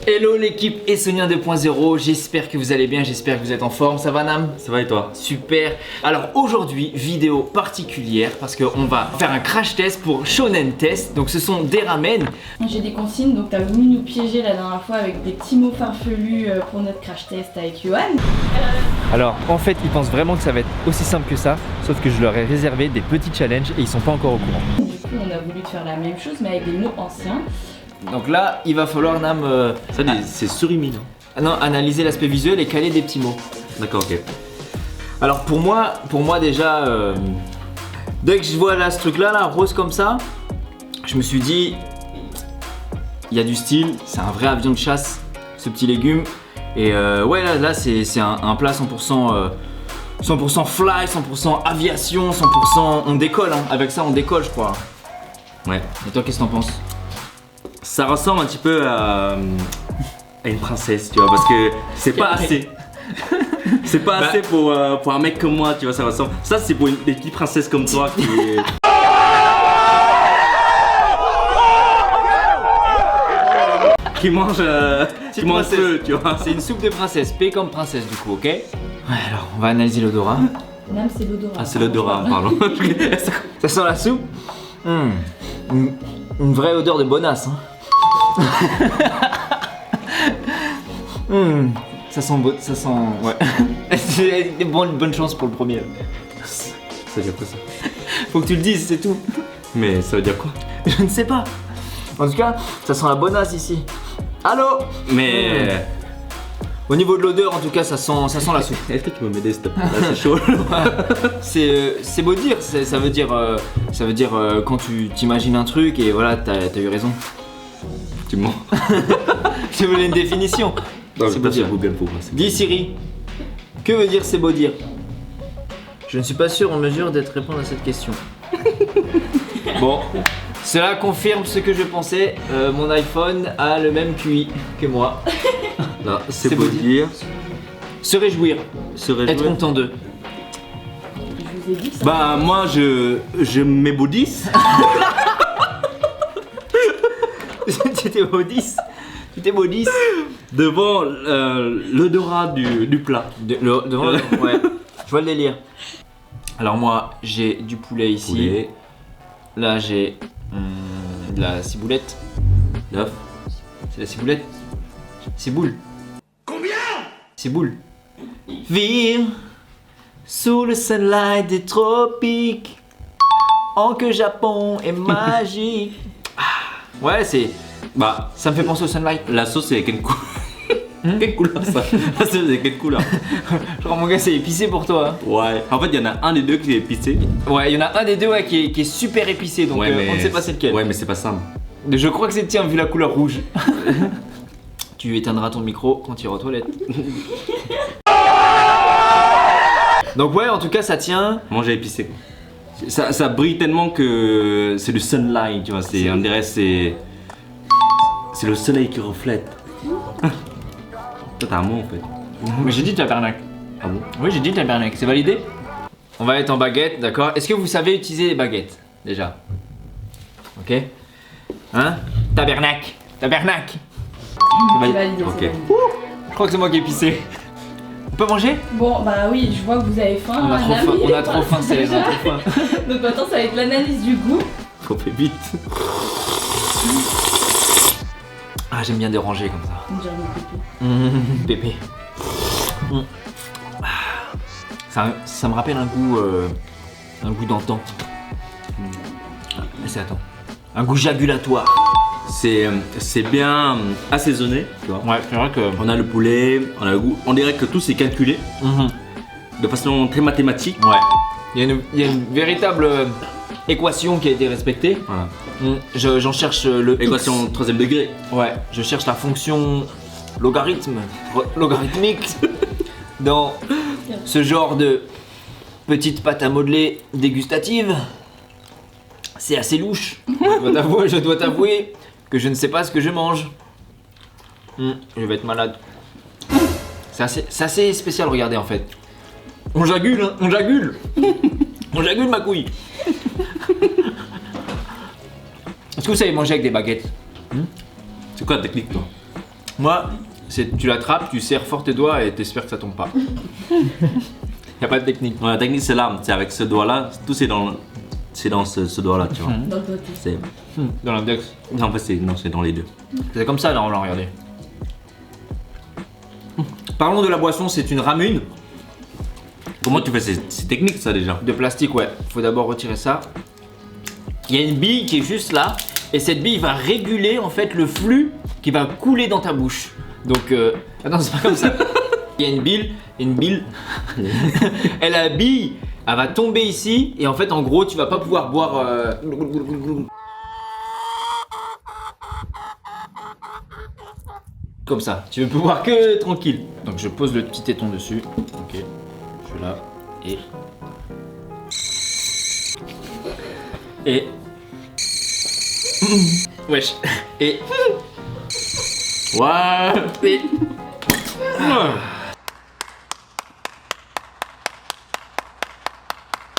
Hello l'équipe Essonien 2.0, j'espère que vous allez bien, j'espère que vous êtes en forme, ça va Nam? Ça va et toi? Super. Alors aujourd'hui, vidéo particulière parce qu'on va faire un crash test pour Shonen Test. Donc ce sont des ramen. J'ai des consignes, donc t'as voulu nous piéger la dernière fois avec des petits mots farfelus pour notre crash test avec Johan. Alors en fait, ils pensent vraiment que ça va être aussi simple que ça, sauf que je leur ai réservé des petits challenges et ils sont pas encore au courant. Du coup, on a voulu te faire la même chose mais avec des mots anciens. Donc là, il va falloir Nam C'est surimi, non? analyser l'aspect visuel et caler des petits mots. D'accord, ok. Alors pour moi déjà, dès que je vois là ce truc là, rose comme ça, je me suis dit, il y a du style, c'est un vrai avion de chasse, ce petit légume. Et ouais là c'est un plat 100%, 100% fly, 100% aviation, 100% on décolle, hein. Avec ça on décolle je crois. Ouais. Et toi qu'est-ce que t'en penses? Ça ressemble un petit peu à une princesse, tu vois, parce que c'est pas assez. C'est pas assez pour un mec comme moi, tu vois, ça ressemble. Ça, c'est pour des petites princesses comme toi qui mangent peu, tu vois. C'est une soupe de princesse, P comme princesse du coup, ok? Ouais, alors on va analyser l'odorat. Nam, c'est l'odorat. Ah, c'est l'odorat, pardon. Ça sent la soupe. Une vraie odeur de bonasse. Hein. Ça sent beau, ça sent. Ouais. bonne chance pour le premier. Ça veut dire quoi ça? Faut que tu le dises, c'est tout. Mais ça veut dire quoi? Je ne sais pas. En tout cas, ça sent la bonasse ici. Allô? Mais. Au niveau de l'odeur, en tout cas, ça sent la soupe. Est-ce que tu peux m'aider s'il te plaît? Là, c'est chaud. C'est beau dire, ça veut dire quand tu t'imagines un truc et voilà, t'as eu raison. Tu mens. Je voulais une définition. C'est beau dire. Google pour moi. Dis Siri, que veut dire c'est beau dire? Je ne suis pas sûr en mesure d'être répondre à cette question. Bon, cela confirme ce que je pensais. Mon iPhone a le même QI que moi. Non, c'est beau dire. Se réjouir. Être Être content d'eux. Je vous ai dit ça. Bah moi je m'ébouddhise. Tu t'es maudisse. Devant l'odorat du plat. Devant ouais. Je vois le délire. Alors moi j'ai du poulet ici. Poulet. Là j'ai de la ciboulette. L'œuf. C'est la ciboulette. Ciboule. Combien? Ciboule. Vivre sous le sunlight des tropiques. En que Japon est magique. Ouais, c'est. Bah, ça me fait penser au sunlight. La sauce c'est quelle couleur? Quelle couleur ça? La sauce c'est quelle couleur? Genre, mon gars, c'est épicé pour toi. Hein. Ouais. En fait, il y en a un des deux qui est épicé. Ouais, il y en a un des deux ouais, qui est super épicé, donc Ouais, mais on ne sait pas c'est lequel. Ouais, mais c'est pas ça. Je crois que c'est le tien, vu la couleur rouge. Tu éteindras ton micro quand tu iras aux toilettes. Donc, ouais, en tout cas, ça tient. Manger épicé quoi. Ça brille tellement que c'est du sunlight, tu vois. On dirait c'est le soleil qui reflète. Toi t'as un mot en fait. Mais j'ai dit tabernacle. Ah bon? Oui, j'ai dit tabernacle. C'est validé? On va être en baguette, d'accord? Est-ce que vous savez utiliser les baguettes déjà? Ok? Hein? Tabernacle. Tabernacle. C'est validé, Ok. c'est validé. Je crois que c'est moi qui ai pissé. On peut manger? Bon, bah oui, je vois que vous avez faim. On a trop Nam, faim, il on a est trop pas faim, c'est déjà. trop faim. Donc maintenant, ça va être l'analyse du goût. Faut faire vite. Ah, j'aime bien déranger comme ça. On dirait mon pipi. Pépé. Ça me rappelle un goût d'antan. Mais c'est attends. Un goût jagulatoire. C'est bien assaisonné, tu vois. Ouais, c'est vrai que. On a le poulet, on a le goût. On dirait que tout c'est calculé de façon très mathématique. Ouais. Il y a une véritable équation qui a été respectée. Voilà. J'en cherche le Équation X. 3ème degré. Ouais, je cherche la fonction logarithmique dans ce genre de petite pâte à modeler dégustative. C'est assez louche. Je dois t'avouer que je ne sais pas ce que je mange. Je vais être malade. C'est assez spécial, regardez en fait. On jagule, hein, on jagule. On jagule ma couille. Est-ce que vous savez manger avec des baguettes? C'est quoi la technique toi? Moi, tu l'attrapes, tu serres fort tes doigts et t'espères que ça tombe pas. Y a pas de technique. Ouais, la technique c'est là, c'est avec ce doigt-là, tout c'est dans ce doigt-là, tu vois. Dans le doigté. C'est... Dans l'index. Non, en fait c'est dans les deux. C'est comme ça, là, on l'a regardé. Parlons de la boisson, c'est une ramune Comment tu fais c'est technique ça déjà? de plastique, ouais. Faut d'abord retirer ça. Il y a une bille qui est juste là, et cette bille va réguler en fait le flux qui va couler dans ta bouche. Donc, attends, c'est pas comme ça. Il y a une bille, elle a la bille, elle va tomber ici, et en fait, en gros, tu vas pas pouvoir boire. Comme ça, tu veux pouvoir que tranquille. Donc, je pose le petit téton dessus. Ok, je suis là, et. Wesh. Et. Ouais. Et.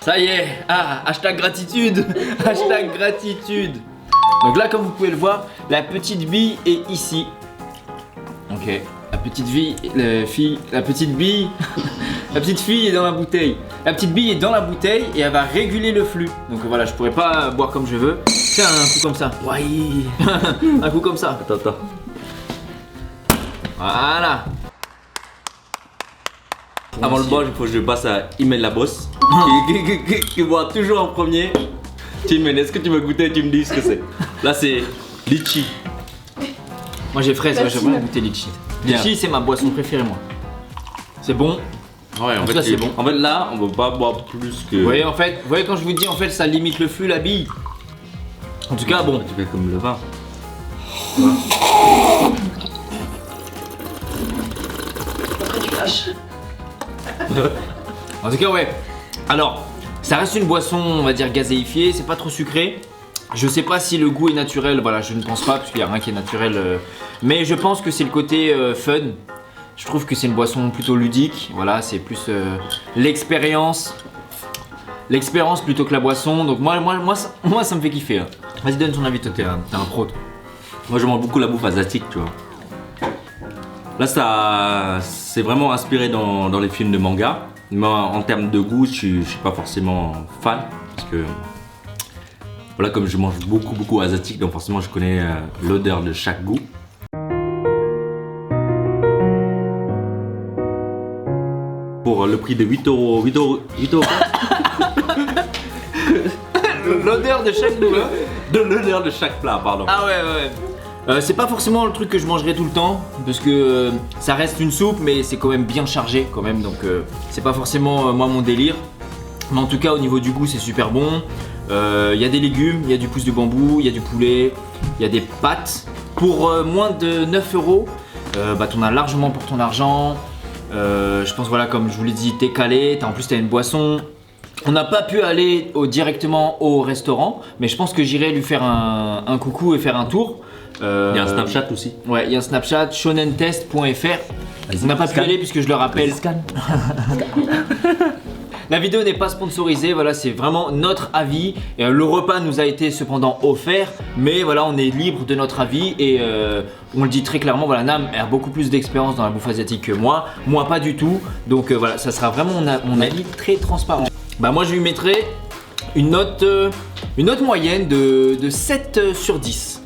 Ça y est. Ah, hashtag gratitude. Hashtag gratitude. Donc là, comme vous pouvez le voir, la petite bille est ici. Ok. La petite bille la petite fille est dans la bouteille. La petite bille est dans la bouteille et elle va réguler le flux. Donc voilà, je pourrais pas boire comme je veux. Tiens, un coup comme ça. Ouais. Un coup comme ça. Attends. Voilà. Avant le boire, il faut que je passe à Imen la bosse, qui boit toujours en premier. Imen, est-ce que tu veux goûter et tu me dis ce que c'est? Là, c'est litchi. Moi j'ai fraise, ouais, Merci, j'aimerais Matt. goûter litchi. Bien. Litchi, c'est ma boisson préférée, moi. C'est bon. Ouais, en tout fait, cas, c'est bon. En fait, là, on veut pas boire plus que. Vous voyez, en fait, vous voyez quand je vous dis, en fait, ça limite le flux, la bille. En tout cas, bon. Tu fais comme le vin. Après, tu craches. En tout cas, ouais. Alors, ça reste une boisson, on va dire, gazéifiée, c'est pas trop sucré. Je sais pas si le goût est naturel, voilà, je ne pense pas, parce qu'il y a rien qui est naturel. Mais je pense que c'est le côté fun. Je trouve que c'est une boisson plutôt ludique, voilà, c'est plus l'expérience. L'expérience plutôt que la boisson, donc moi ça me fait kiffer. Hein. Vas-y, donne ton avis, toi, t'es un pro. Toi. Moi, je mange beaucoup la bouffe asiatique, tu vois. Là, ça, c'est vraiment inspiré dans les films de manga. Mais en termes de goût, je suis pas forcément fan. Parce que, voilà, comme je mange beaucoup asiatique, donc forcément, je connais l'odeur de chaque goût. Pour le prix de 8 euros. L'odeur de chaque goût, hein. De l'odeur de chaque plat, pardon. Ah ouais. C'est pas forcément le truc que je mangerai tout le temps, parce que ça reste une soupe, mais c'est quand même bien chargé quand même, donc c'est pas forcément moi mon délire. Mais en tout cas, au niveau du goût, c'est super bon. Il y a des légumes, il y a du pouce de bambou, il y a du poulet, il y a des pâtes. Pour moins de 9 euros, bah t'en as largement pour ton argent. Je pense, voilà, comme je vous l'ai dit, t'es calé, en plus t'as une boisson. On n'a pas pu aller directement au restaurant, mais je pense que j'irai lui faire un coucou et faire un tour. Il y a un Snapchat aussi. Ouais, il y a un Snapchat, shonentest.fr. On n'a pas pu y aller puisque je le rappelle. La vidéo n'est pas sponsorisée, voilà, c'est vraiment notre avis. Le repas nous a été cependant offert, mais voilà, on est libre de notre avis et on le dit très clairement, voilà, Nam a beaucoup plus d'expérience dans la bouffe asiatique que moi pas du tout. Donc voilà, ça sera vraiment mon avis très transparent. Bah moi je lui mettrai une note moyenne de 7 sur 10.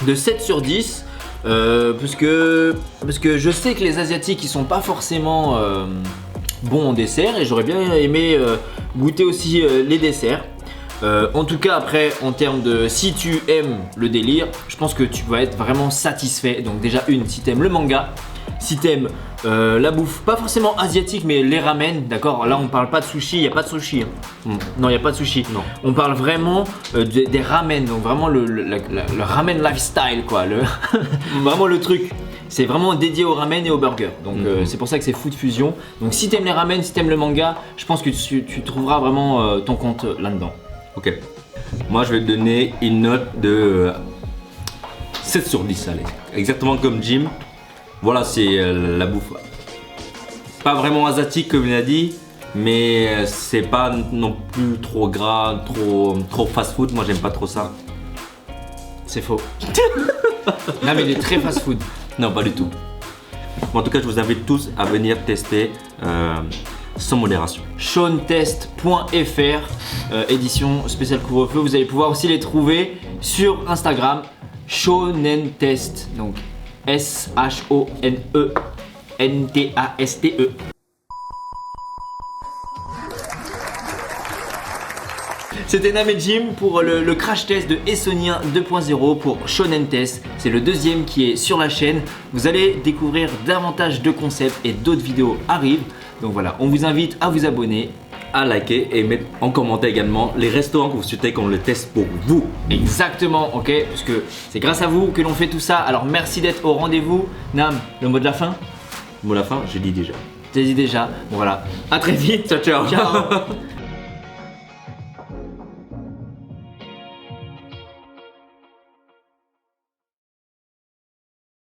De 7 sur 10, parce que je sais que les Asiatiques ils sont pas forcément bons en dessert et j'aurais bien aimé goûter aussi les desserts. En tout cas, après, en termes de si tu aimes le délire, je pense que tu vas être vraiment satisfait. Donc déjà si tu aimes le manga, si tu aimes la bouffe, pas forcément asiatique, mais les ramen, d'accord. Là, on parle pas de sushi, il n'y a pas de sushi. Hein. Non, il n'y a pas de sushi. Non. On parle vraiment des ramen, donc vraiment le ramen lifestyle, quoi. Vraiment le truc. C'est vraiment dédié au ramen et au burger. Donc c'est pour ça que c'est Food Fusion. Donc si t'aimes les ramen, si t'aimes le manga, je pense que tu trouveras vraiment ton compte là-dedans. Ok. Moi, je vais te donner une note de 7 sur 10, allez. Exactement comme Jim. Voilà, c'est la bouffe. Pas vraiment asiatique comme il a dit, mais c'est pas non plus trop gras, trop fast-food. Moi, j'aime pas trop ça. C'est faux. Non mais il est très fast-food. Non, pas du tout. Bon, en tout cas, je vous invite tous à venir tester sans modération. Shonetest.fr, édition spéciale couvre-feu. Vous allez pouvoir aussi les trouver sur Instagram. Shonentest, donc SHONENTASTE. C'était Nam et Jim pour le crash test de Essonien 2.0 pour Shonen Test. C'est le deuxième qui est sur la chaîne. Vous allez découvrir davantage de concepts et d'autres vidéos arrivent. Donc voilà, on vous invite à vous abonner, À liker et mettre en commentaire également les restaurants que vous souhaitez qu'on le teste pour vous. exactement, ok, parce que c'est grâce à vous que l'on fait tout ça. Alors merci d'être au rendez-vous. Nam, le mot de la fin? Bon, la fin, je dis déjà. T'as dit déjà. Bon voilà, à très vite. Ciao, ciao. Ciao.